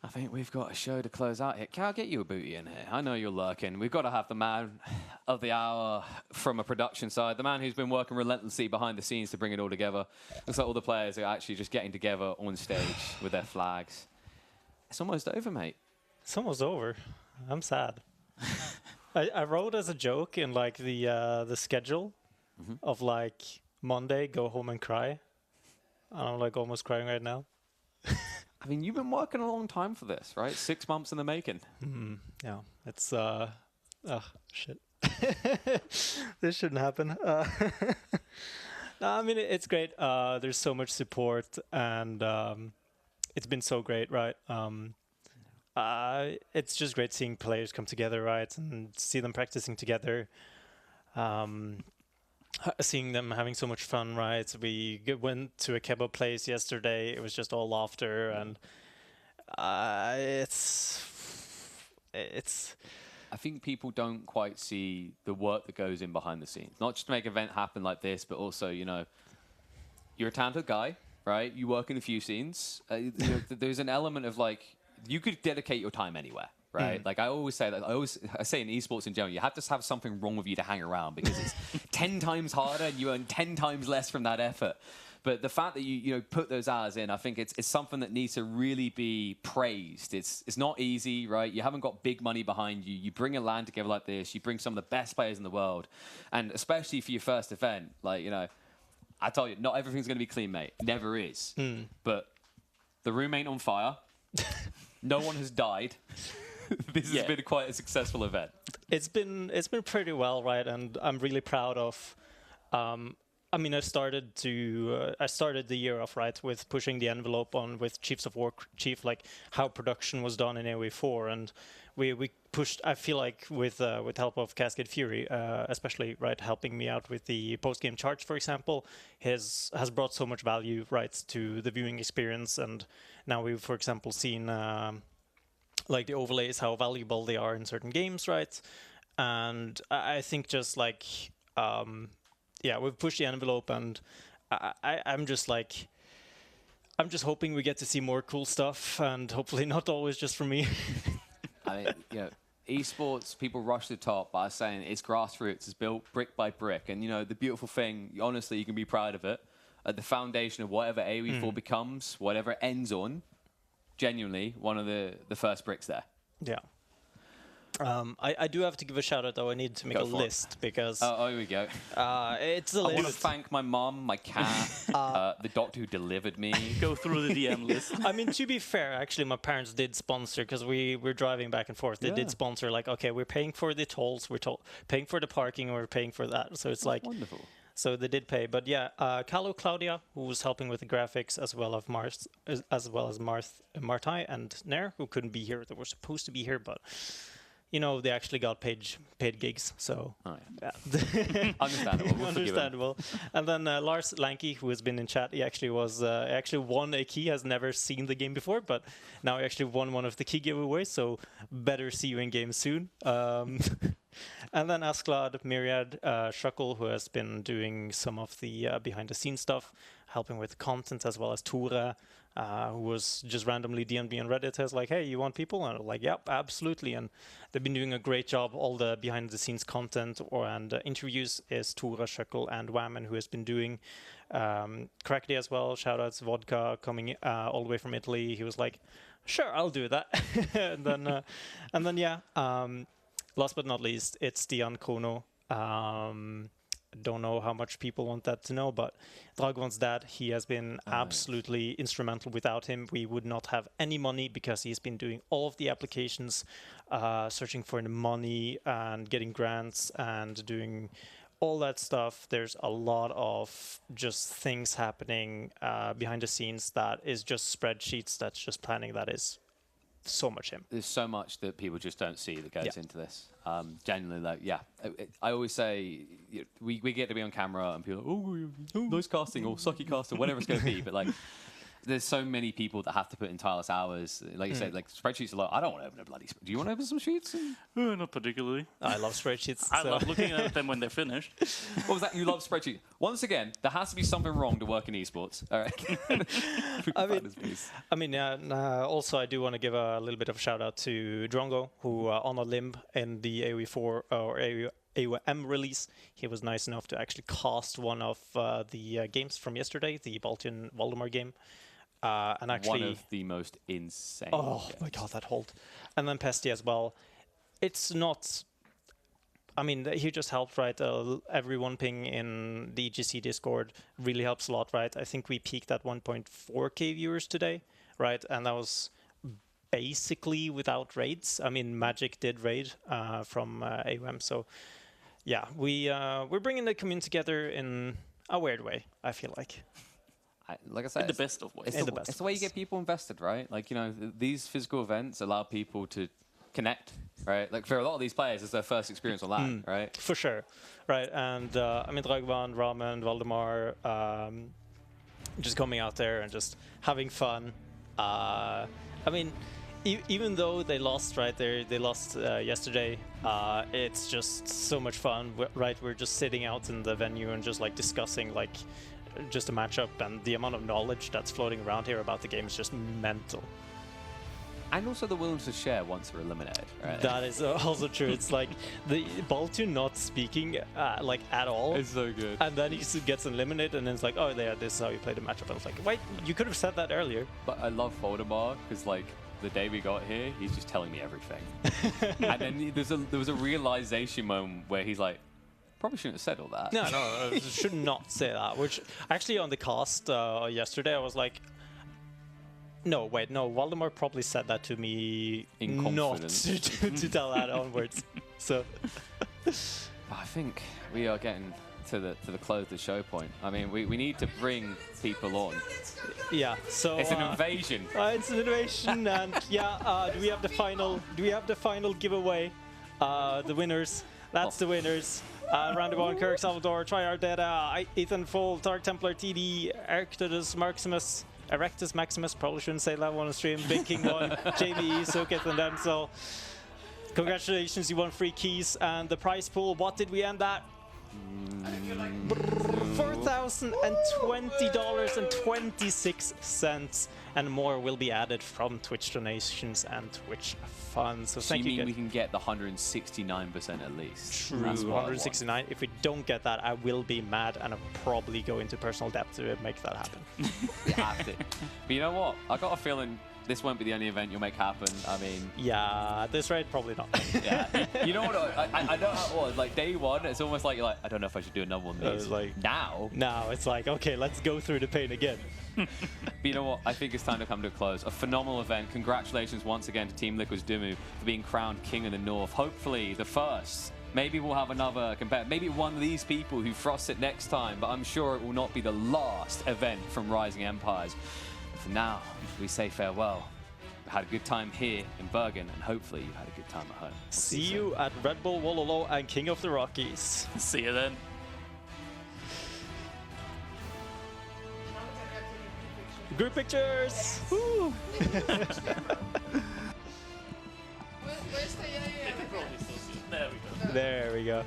I think we've got a show to close out here. Can I get you a booty in here? I know you're lurking. We've got to have the man of the hour from a production side, the man who's been working relentlessly behind the scenes to bring it all together. Looks like all the players are actually just getting together on stage with their flags. It's almost over, mate. It's almost over. I'm sad. I wrote as a joke in like the schedule of like Monday, go home and cry. And I'm like almost crying right now. I mean, you've been working a long time for this, right? 6 months in the making. Yeah, it's shit. This shouldn't happen. No, I mean, it's great. There's so much support, and it's been so great, right? It's just great seeing players come together, right, and see them practicing together. Seeing them having so much fun, right? We went to a kebab place yesterday. It was just all laughter, and it's. I think people don't quite see the work that goes in behind the scenes. Not just to make an event happen like this, but also, you know, you're a talented guy, right? You work in a few scenes. You know, there's an element of like, you could dedicate your time anywhere, right? Like I always say that, I say in esports in general, you have to have something wrong with you to hang around because it's 10 times harder and you earn 10 times less from that effort. But the fact that you put those hours in, I think it's something that needs to really be praised. It's not easy, right? You haven't got big money behind you. You bring a LAN together like this. You bring some of the best players in the world. And especially for your first event, like, you know, I tell you, not everything's going to be clean, mate. Never is. But the room ain't on fire. No one has died. This has been quite a successful event. It's been pretty well, right? And I'm really proud of. I mean, I started the year off right with pushing the envelope on with Chiefs of War Chief, like how production was done in AOE4, and we pushed. I feel like with help of Cascade Fury, especially right, helping me out with the post game charts, for example, has brought so much value right to the viewing experience, and now we've, for example, seen like the overlays, how valuable they are in certain games, right? And I think just like. Yeah, we've pushed the envelope, and I'm just hoping we get to see more cool stuff, and hopefully not always just from me. I mean, you know, esports, people rush to the top by saying it's grassroots, it's built brick by brick, and you know the beautiful thing, honestly, you can be proud of it. At the foundation of whatever AOE4 becomes, whatever it ends on, genuinely one of the first bricks there. Yeah. I do have to give a shout out though. I need to make a list because here we go. It's a list. I want to thank my mom, my cat, the doctor who delivered me. Go through the DM list. I mean, to be fair, actually, my parents did sponsor because we're driving back and forth. They did sponsor, like, okay, we're paying for the tolls, paying for the parking, and we're paying for that. So it's like wonderful. So they did pay, but yeah, Kalu Claudia, who was helping with the graphics, as well as Martai and Nair, who couldn't be here. They were supposed to be here, but. You know, they actually got paid gigs, so understandable. We'll understandable. And then Lars Lanky, who has been in chat, he actually won a key. Has never seen the game before, but now he actually won one of the key giveaways. So better see you in game soon. And then Asklad, Myriad, Shuckle, who has been doing some of the behind the scenes stuff, helping with content, as well as Tura. Who was just randomly DM'd me on Reddit as like, hey, you want people? And I'm like, yep, absolutely. And they've been doing a great job. All the behind-the-scenes content and interviews is Tura, Shuckle, and Wammen, who has been doing. Crackdy as well, shout-outs, Vodka, coming all the way from Italy. He was like, sure, I'll do that. and then yeah, last but not least, it's Dian Kono. Don't know how much people want that to know, but Dragon's dad, he has been absolutely instrumental. Without him, we would not have any money because he's been doing all of the applications, searching for the money and getting grants and doing all that stuff. There's a lot of just things happening behind the scenes that is just spreadsheets, that's just planning, that is so much him. There's so much that people just don't see that goes into this. Genuinely, like, I always say we get to be on camera and people are like, oh, nice casting or sucky casting, whatever it's going to be. But like, there's so many people that have to put in tireless hours. Like you said, like spreadsheets are like, I don't want to open a bloody. Do you want to open some sheets? Not particularly. I love spreadsheets. I love looking at them when they're finished. What was that? You love spreadsheets. Once again, there has to be something wrong to work in esports. All right. Also, I do want to give a little bit of a shout out to Drongo, who on a limb in the AoE4 or AOM release, he was nice enough to actually cast one of the games from yesterday, the Baltian Valdemar game. And actually, one of the most insane. Oh games. my god, that hold! And then Pesty as well. It's not. I mean, he just helped, right? Everyone ping in the EGC Discord really helps a lot, right? I think we peaked at 1.4k viewers today, right? And that was basically without raids. I mean, Magic did raid from AOM, so yeah, we're bringing the community together in a weird way, I feel like. Like I said, in the best of ways. It's the way you get people invested, right? Like, you know, these physical events allow people to connect, right? Like for a lot of these players, it's their first experience online, right? For sure, right? And I mean, Dragvan, Ramen, Valdemar, just coming out there and just having fun. I mean, even though they lost, right? They lost yesterday. It's just so much fun, right? We're just sitting out in the venue and just like discussing like just a matchup, and the amount of knowledge that's floating around here about the game is just mental. And also the willingness to share once they're eliminated, right? That is also true. It's like the Baltu not speaking like at all. It's so good. And then he gets eliminated, and then it's like, oh, there, this is how you play the matchup. I was like, wait, you could have said that earlier. But I love Voldemar because, like, the day we got here, he's just telling me everything. And then there was a realization moment where he's like, probably shouldn't have said all that. No, I should not say that. Which actually on the cast yesterday, I was like, no, wait, no. Valdemar probably said that to me, In not confidence. to tell that onwards. So I think we are getting to the close of the show point. I mean, we need to bring people on. yeah, so It's an invasion. It's an invasion, and yeah, do we have the final giveaway? The winners. That's the winners. Roundabout, Kirk, Salvador, Triar, Data, Ethan Full, Dark Templar, TD, Erectus Maximus, probably shouldn't say that one on stream, Big King 1, JBE, Soketh, and Denzel. Congratulations, you won free keys, and the prize pool, what did we end at? $4,020.26, and more will be added from Twitch donations and Twitch funds. So thank you. You mean we can get the 169% at least? True, 169. If we don't get that, I will be mad, and I'll probably go into personal debt to make that happen. You have to. But you know what? I got a feeling this won't be the only event you'll make happen. I mean, yeah, at this rate, probably not. yeah. You know what? I know how it was. Like day one, it's almost like you're like, I don't know if I should do another one of these. Like now it's like, okay, let's go through the pain again. But you know what? I think it's time to come to a close. A phenomenal event. Congratulations once again to Team Liquid's Dumu for being crowned King of the North. Hopefully the first. Maybe we'll have another compare. Maybe one of these people who frost it next time, but I'm sure it will not be the last event from Rising Empires. For now, we say farewell. We had a good time here in Bergen, and hopefully you had a good time at home. See you at Red Bull Wololo and King of the Rockies. See you then. Group pictures! Woo! Where's the yeah. There we go. There we go.